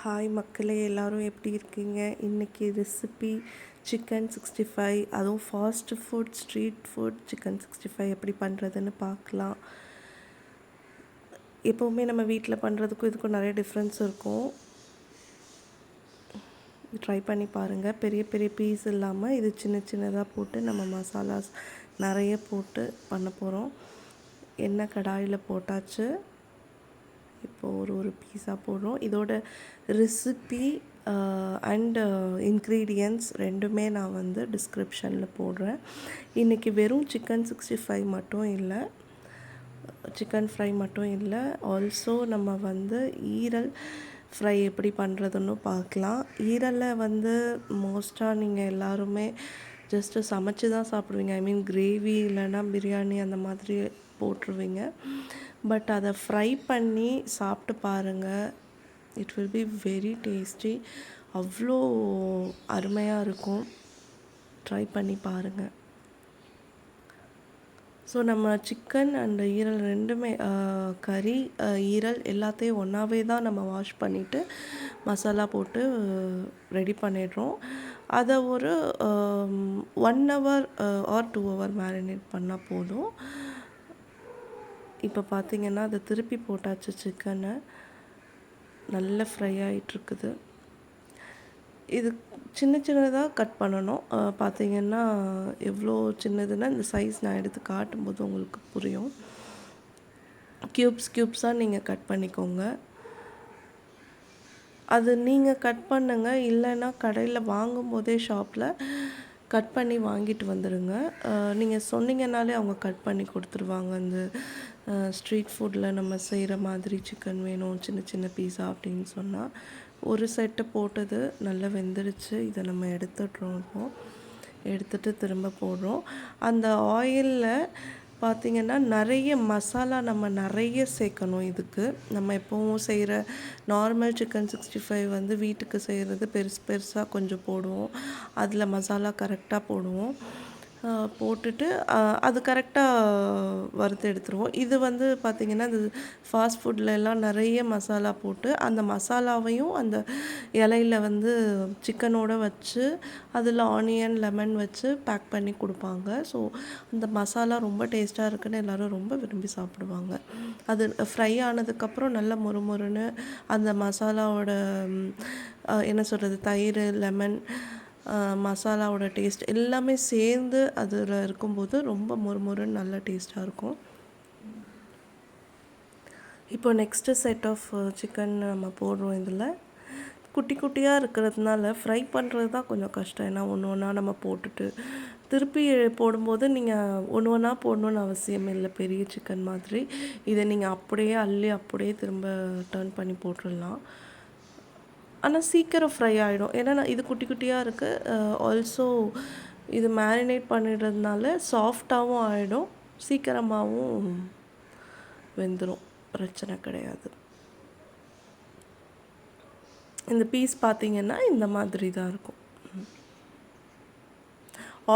Hi மக்களே, எல்லோரும் எப்படி இருக்கீங்க? இன்றைக்கி ரெசிபி சிக்கன் 65, அதுவும் fast food, street food chicken 65 எப்படி பண்ணுறதுன்னு பார்க்கலாம். எப்போவுமே நம்ம வீட்டில் பண்ணுறதுக்கும் இதுக்கும் நிறைய டிஃப்ரென்ஸ் இருக்கும். ட்ரை பண்ணி பாருங்கள். பெரிய பெரிய பீஸ் இல்லாமல் இது சின்ன சின்னதாக போட்டு நம்ம மசாலாஸ் நிறைய போட்டு பண்ண போகிறோம். எண்ணெய் கடாயில் போட்டாச்சு. இப்போது ஒரு பீஸாக போடுறோம். இதோட ரெசிபி அண்ட் இன்க்ரீடியன்ட்ஸ் ரெண்டுமே நான் வந்து டிஸ்கிரிப்ஷனில் போடுறேன். இன்றைக்கி வெறும் சிக்கன் 65 மட்டும் இல்லை, சிக்கன் ஃப்ரை மட்டும் இல்லை, ஆல்சோ நம்ம வந்து ஈரல் ஃப்ரை எப்படி பண்ணுறதுன்னு பார்க்கலாம். ஈரலில் வந்து மோஸ்ட்டாக நீங்கள் எல்லாருமே ஜஸ்ட்டு சமைச்சு தான் சாப்பிடுவீங்க. ஐ மீன் கிரேவி இல்லைன்னா பிரியாணி அந்த மாதிரி போட்டுருவீங்க. பட் அதை ஃப்ரை பண்ணி சாப்பிட்டு பாருங்கள். It will be very tasty. அவ்வளோ அருமையாக இருக்கும். ட்ரை பண்ணி பாருங்கள். ஸோ நம்ம சிக்கன் அண்ட் ஈரல் ரெண்டுமே கறி ஈரல் எல்லாத்தையும் ஒன்றாவே தான் நம்ம வாஷ் பண்ணிவிட்டு மசாலா போட்டு ரெடி பண்ணிடுறோம். அதை ஒரு 1 hour ஆர் 2 hour மேரினேட் பண்ணால் போதும். இப்போ பார்த்திங்கன்னா அதை திருப்பி போட்டாச்சு. சிக்கனை நல்லா ஃப்ரை ஆகிட்டுருக்குது. இது சின்ன சின்னதாக கட் பண்ணணும். பார்த்திங்கன்னா எவ்வளோ சின்னதுன்னா இந்த சைஸ் நான் எடுத்து காட்டும்போது உங்களுக்கு புரியும். க்யூப்ஸாக நீங்கள் கட் பண்ணிக்கோங்க. அது நீங்கள் கட் பண்ணுங்க, இல்லைன்னா கடையில் வாங்கும்போதே ஷாப்பில் கட் பண்ணி வாங்கிட்டு வந்துடுங்க. நீங்கள் சொன்னீங்கன்னாலே அவங்க கட் பண்ணி கொடுத்துருவாங்க. அந்த ஸ்ட்ரீட் ஃபுட்டில் நம்ம செய்கிற மாதிரி சிக்கன் வேணும் சின்ன சின்ன பீஸா அப்படின்னு சொன்னால். ஒரு செட்டு போட்டது நல்லா வெந்துடுச்சு. இதை நம்ம எடுத்துடுறோம். இப்போது எடுத்துகிட்டு திரும்ப போடுறோம். அந்த ஆயிலில் பார்த்திங்கன்னா நிறைய மசாலா நம்ம நிறைய சேர்க்கணும். இதுக்கு நம்ம எப்போவும் செய்கிற நார்மல் சிக்கன் 65 வந்து வீட்டுக்கு செய்கிறது பெருசாக கொஞ்சம் போடுவோம். அதில் மசாலா கரெக்டாக போடுவோம். போட்டுட்டு அது கரெக்டாக வறுத்து எடுத்துருவோம். இது வந்து பார்த்திங்கன்னா இந்த ஃபாஸ்ட் ஃபுட்டில் எல்லாம் நிறைய மசாலா போட்டு அந்த மசாலாவையும் அந்த இலையில் வந்து சிக்கனோடு வச்சு அதில் ஆனியன் லெமன் வச்சு பேக் பண்ணி கொடுப்பாங்க. ஸோ அந்த மசாலா ரொம்ப டேஸ்ட்டாக இருக்குன்னு எல்லோரும் ரொம்ப விரும்பி சாப்பிடுவாங்க. அது ஃப்ரை ஆனதுக்கப்புறம் நல்லா மொறுமொறுன்னு அந்த மசாலாவோட என்ன சொல்கிறது, தயிர், லெமன், மசாலாவோட டேஸ்ட் எல்லாமே சேர்ந்து அதில் இருக்கும்போது ரொம்ப மொறுமொறுன்னு நல்ல டேஸ்ட்டாக இருக்கும். இப்போ நெக்ஸ்ட்டு செட் ஆஃப் சிக்கன் நம்ம போடுறோம். இதில் குட்டி குட்டியாக இருக்கிறதுனால ஃப்ரை பண்ணுறது தான் கொஞ்சம் கஷ்டம். ஏன்னா ஒன்று ஒன்றா நம்ம போட்டுட்டு திருப்பி போடும்போது நீங்கள் ஒன்று ஒன்றா போடணுன்னு அவசியம் இல்லை. பெரிய சிக்கன் மாதிரி இதை நீங்கள் அப்படியே அள்ளி அப்படியே திரும்ப டர்ன் பண்ணி போட்டுடலாம். ஆனால் சீக்கிரம் ஃப்ரை ஆகிடும். ஏன்னா இது குட்டி குட்டியாக இருக்குது. ஆல்சோ இது மேரினேட் பண்ணிடுறதுனால சாஃப்டாகவும் ஆகிடும், சீக்கிரமாகவும் வெந்துடும். பிரச்சனை கிடையாது. இந்த பீஸ் பார்த்திங்கன்னா இந்த மாதிரி தான் இருக்கும்.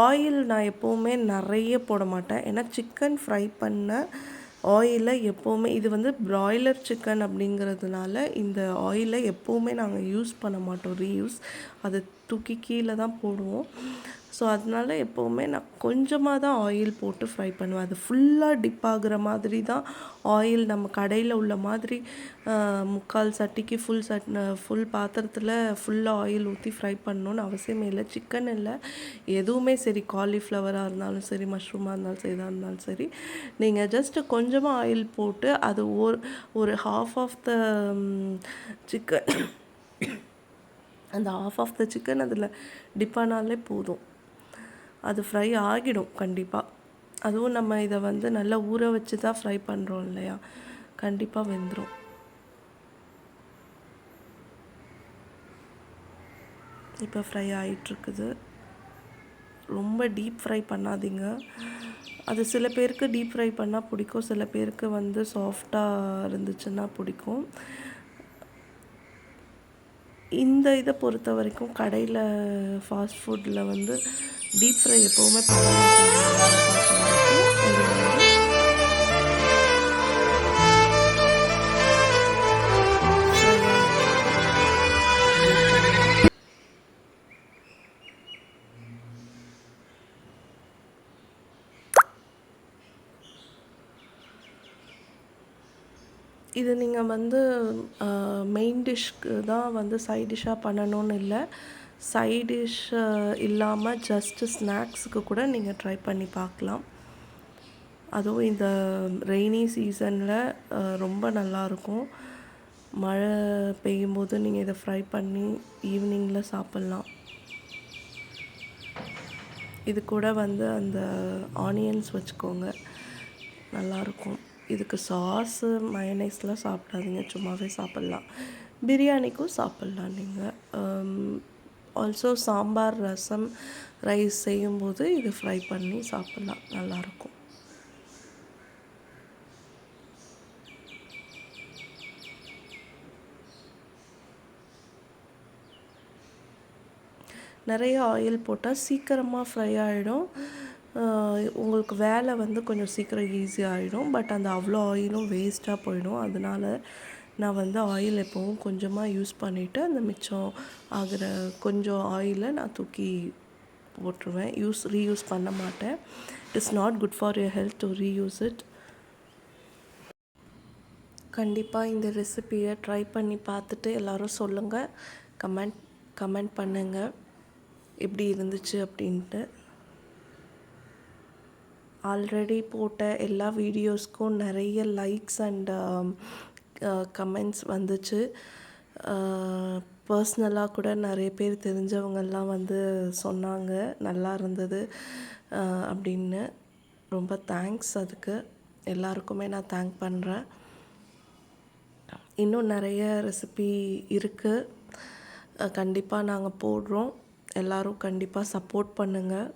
ஆயில் நான் எப்போவுமே நிறைய போட மாட்டேன். ஏன்னா சிக்கன் ஃப்ரை பண்ண ஆயிலை எப்போவுமே, இது வந்து ப்ராய்லர் சிக்கன் அப்படிங்கிறதுனால இந்த ஆயிலை எப்போவுமே நாங்கள் யூஸ் பண்ண மாட்டோம். ரீயூஸ் அதை தூக்கி கீழே தான் போடுவோம். ஸோ அதனால எப்போவுமே நான் கொஞ்சமாக தான் ஆயில் போட்டு ஃப்ரை பண்ணுவேன். அது ஃபுல்லாக டிப் ஆகுற மாதிரி தான் ஆயில், நம்ம கடையில் உள்ள மாதிரி முக்கால் சட்டிக்கு ஃபுல் பாத்திரத்தில் ஃபுல்லாக ஆயில் ஊற்றி ஃப்ரை பண்ணணுன்னு அவசியமே இல்லை. சிக்கன் இல்லை, எதுவுமே சரி, காலிஃப்ளவராக இருந்தாலும் சரி, மஷ்ரூமாக இருந்தாலும் சரி, எதாக இருந்தாலும் சரி, நீங்கள் ஜஸ்ட்டு கொஞ்சமாக ஆயில் போட்டு அது ஒரு ஹாஃப் ஆஃப் த சிக்கன் அந்த ஹாஃப் ஆஃப் த சிக்கன் அதில் டிப் ஆனாலே போதும். அது ஃப்ரை ஆகிடும் கண்டிப்பாக. அதுவும் நம்ம இதை வந்து நல்லா ஊற வச்சு தான் ஃப்ரை பண்ணுறோம் இல்லையா, கண்டிப்பாக வெந்துடும். இப்போ ஃப்ரை ஆகிட்டுருக்குது. ரொம்ப டீப் ஃப்ரை பண்ணாதீங்க. அது சில பேருக்கு டீப் ஃப்ரை பண்ணால் பிடிக்கும், சில பேருக்கு வந்து சாஃப்டாக இருந்துச்சுன்னா பிடிக்கும். இந்த இதை பொறுத்த வரைக்கும் கடையில் ஃபாஸ்ட் ஃபுட்டில் வந்து டீப் ஃப்ரை எப்போவுமே இது நீங்கள் வந்து மெயின் டிஷ்க்கு தான் வந்து சைட் டிஷ்ஷாக பண்ணணும்னு இல்லை. சைட் டிஷ் இல்லாமல் ஜஸ்ட்டு ஸ்நாக்ஸுக்கு கூட நீங்கள் ட்ரை பண்ணி பார்க்கலாம். அதுவும் இந்த ரெய்னி சீசனில் ரொம்ப நல்லாயிருக்கும். மழை பெய்யும்போது நீங்கள் இதை ஃப்ரை பண்ணி ஈவினிங்கில் சாப்பிட்லாம். இது கூட வந்து அந்த ஆனியன்ஸ் வச்சுக்கோங்க, நல்லாயிருக்கும். இதுக்கு சாஸு மயனைஸ்லாம் சாப்பிடாதீங்க, சும்மாவே சாப்பிட்லாம். பிரியாணிக்கும் சாப்பிட்லாம் நீங்கள். ஆல்சோ சாம்பார், ரசம், ரைஸ் செய்யும்போது இது ஃப்ரை பண்ணி சாப்பிட்லாம், நல்லாயிருக்கும். நிறைய ஆயில் போட்டால் சீக்கிரமாக ஃப்ரை ஆகிடும். உங்களுக்கு வேலை வந்து கொஞ்சம் சீக்கிரம் ஈஸியாக ஆகிடும். பட் அந்த அவ்வளோ ஆயிலும் வேஸ்ட்டாக போயிடும். அதனால நான் வந்து ஆயில் எப்போவும் கொஞ்சமாக யூஸ் பண்ணிவிட்டு அந்த மிச்சம் ஆகிற கொஞ்சம் ஆயிலை நான் தூக்கி போட்டுருவேன். ரீயூஸ் பண்ண மாட்டேன். It is not good for your health to reuse it. கண்டிப்பாக இந்த ரெசிபியை ட்ரை பண்ணி பார்த்துட்டு எல்லோரும் சொல்லுங்கள். கமெண்ட் பண்ணுங்கள் எப்படி இருந்துச்சு அப்படின்ட்டு. ஆல்ரெடி போட்ட எல்லா வீடியோஸ்க்கும் நிறைய லைக்ஸ் அண்ட் கமெண்ட்ஸ் வந்துச்சு. பர்ஸ்னலாக கூட நிறைய பேர் தெரிஞ்சவங்கெல்லாம் வந்து சொன்னாங்க நல்லா இருந்தது அப்படின்னு. ரொம்ப தேங்க்ஸ். அதுக்கு எல்லாருக்குமே நான் தேங்க் பண்ணுறேன். இன்னும் நிறைய ரெசிபி இருக்குது, கண்டிப்பாக நாங்கள் போடுறோம். எல்லோரும் கண்டிப்பாக சப்போர்ட் பண்ணுங்கள்,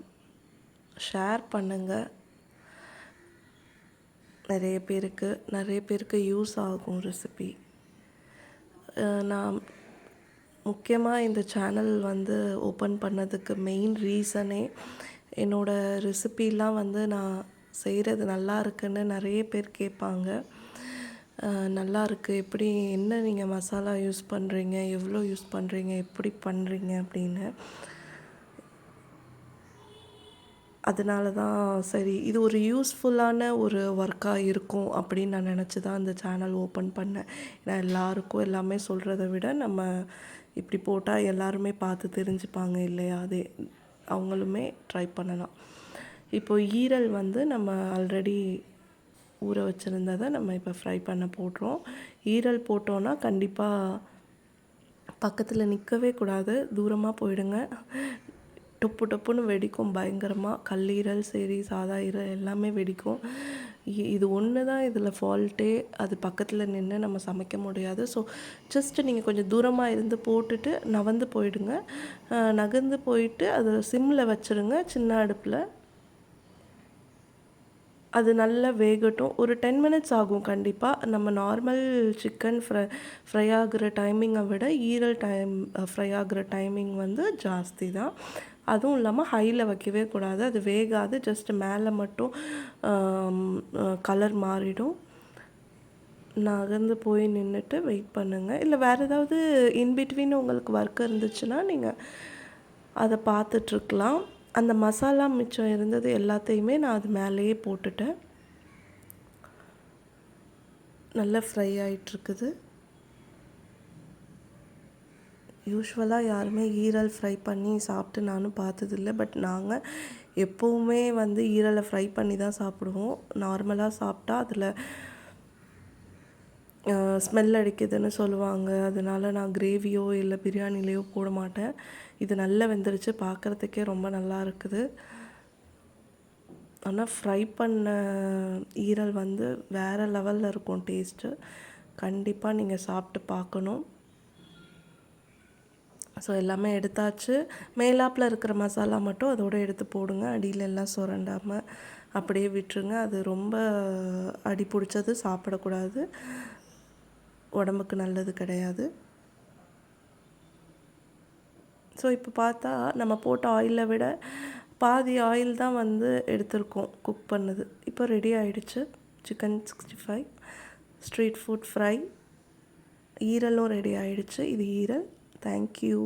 ஷேர் பண்ணுங்கள். நிறைய பேருக்கு யூஸ் ஆகும் ரெசிபி. நான் முக்கியமாக இந்த சேனல் வந்து ஓப்பன் பண்ணதுக்கு மெயின் ரீசனே என்னோடய ரெசிபிலாம் வந்து நான் செய்கிறது நல்லா இருக்குன்னு நிறைய பேர் கேட்பாங்க. நல்லா இருக்குது, எப்படி என்ன நீங்கள் மசாலா யூஸ் பண்ணுறீங்க, எவ்வளோ யூஸ் பண்ணுறீங்க, எப்படி பண்ணுறீங்க அப்படின்னு. அதனால தான் சரி இது ஒரு யூஸ்ஃபுல்லான ஒரு ஒர்க்காக இருக்கும் அப்படின்னு நான் நினச்சி தான் அந்த சேனல் ஓப்பன் பண்ணேன். ஏன்னா எல்லாருக்கும் எல்லாமே சொல்கிறத விட நம்ம இப்படி போட்டால் எல்லாருமே பார்த்து தெரிஞ்சுப்பாங்க இல்லையா, அதே அவங்களுமே ட்ரை பண்ணலாம். இப்போது ஈரல் வந்து நம்ம ஆல்ரெடி ஊற வச்சுருந்ததை நம்ம இப்போ ஃப்ரை பண்ண போடுறோம். ஈரல் போட்டோன்னா கண்டிப்பாக பக்கத்தில் நிற்கவே கூடாது, தூரமாக போயிடுங்க. டொப்பு டொப்புன்னு வெடிக்கும் பயங்கரமாக. கல்லீரல் சரி சாதா ஈரல் எல்லாமே வெடிக்கும். இது ஒன்று தான் இதில் ஃபால்ட்டே. அது பக்கத்தில் நின்று நம்ம சமைக்க முடியாது. ஸோ ஜஸ்ட்டு நீங்கள் கொஞ்சம் தூரமாக இருந்து போட்டுட்டு நகர்ந்து போயிடுங்க. நகர்ந்து போயிட்டு அதை சிம்மில் வச்சுருங்க, சின்ன அடுப்பில். அது நல்லா வேகட்டும். ஒரு 10 மினிட்ஸ் ஆகும் கண்டிப்பாக. நம்ம நார்மல் சிக்கன் ஃப்ரை ஆகிற டைமிங்கை விட ஈரல் ஃப்ரை ஆகிற டைமிங் வந்து ஜாஸ்தி தான். அதுவும் இல்லாமல் ஹையில் வைக்கவே கூடாது, அது வேகாது. ஜஸ்ட் மேலே மட்டும் கலர் மாறிடும். நகர்ந்து போய் நின்றுட்டு வெயிட் பண்ணுங்கள். இல்லை வேறு ஏதாவது இன்பிட்வீன் உங்களுக்கு ஒர்க் இருந்துச்சுன்னா நீங்கள் அதை பார்த்துட்ருக்கலாம். அந்த மசாலா மிச்சம் இருந்தது எல்லாத்தையுமே நான் அது மேலேயே போட்டுட்டேன். நல்லா ஃப்ரை ஆகிட்டுருக்குது. யூஸ்வலாக யாருமே ஈரல் ஃப்ரை பண்ணி சாப்பிட்டு நானும் பார்த்ததில்ல. பட் நாங்கள் எப்போவுமே வந்து ஈரலை ஃப்ரை பண்ணி தான் சாப்பிடுவோம். நார்மலாக சாப்பிட்டா அதில் ஸ்மெல் அடிக்குதுன்னு சொல்லுவாங்க. அதனால் நான் கிரேவியோ இல்லை பிரியாணிலேயோ போட மாட்டேன். இது நல்லா வெந்துருச்சு, பார்க்குறதுக்கே ரொம்ப நல்லா இருக்குது. ஆனால் ஃப்ரை பண்ண ஈரல் வந்து வேறு லெவலில் இருக்கும் டேஸ்ட்டு. கண்டிப்பாக நீங்கள் சாப்பிட்டு பார்க்கணும். ஸோ எல்லாமே எடுத்தாச்சு. மேலாப்பில் இருக்கிற மசாலா மட்டும் அதோடு எடுத்து போடுங்க. அடியில் எல்லாம் சுரண்டாமல் அப்படியே விட்டுருங்க. அது ரொம்ப அடி பிடிச்சது சாப்பிடக்கூடாது, உடம்புக்கு நல்லது கிடையாது. ஸோ இப்போ பார்த்தா நம்ம போட்ட ஆயிலை விட பாதி ஆயில் தான் வந்து எடுத்திருக்கோம் குக் பண்ணது. இப்போ ரெடி ஆகிடுச்சு சிக்கன் 65 ஸ்ட்ரீட் ஃபுட் ஃப்ரை. ஈரலும் ரெடி ஆகிடுச்சு. இது ஈரல். தேங்க்யூ.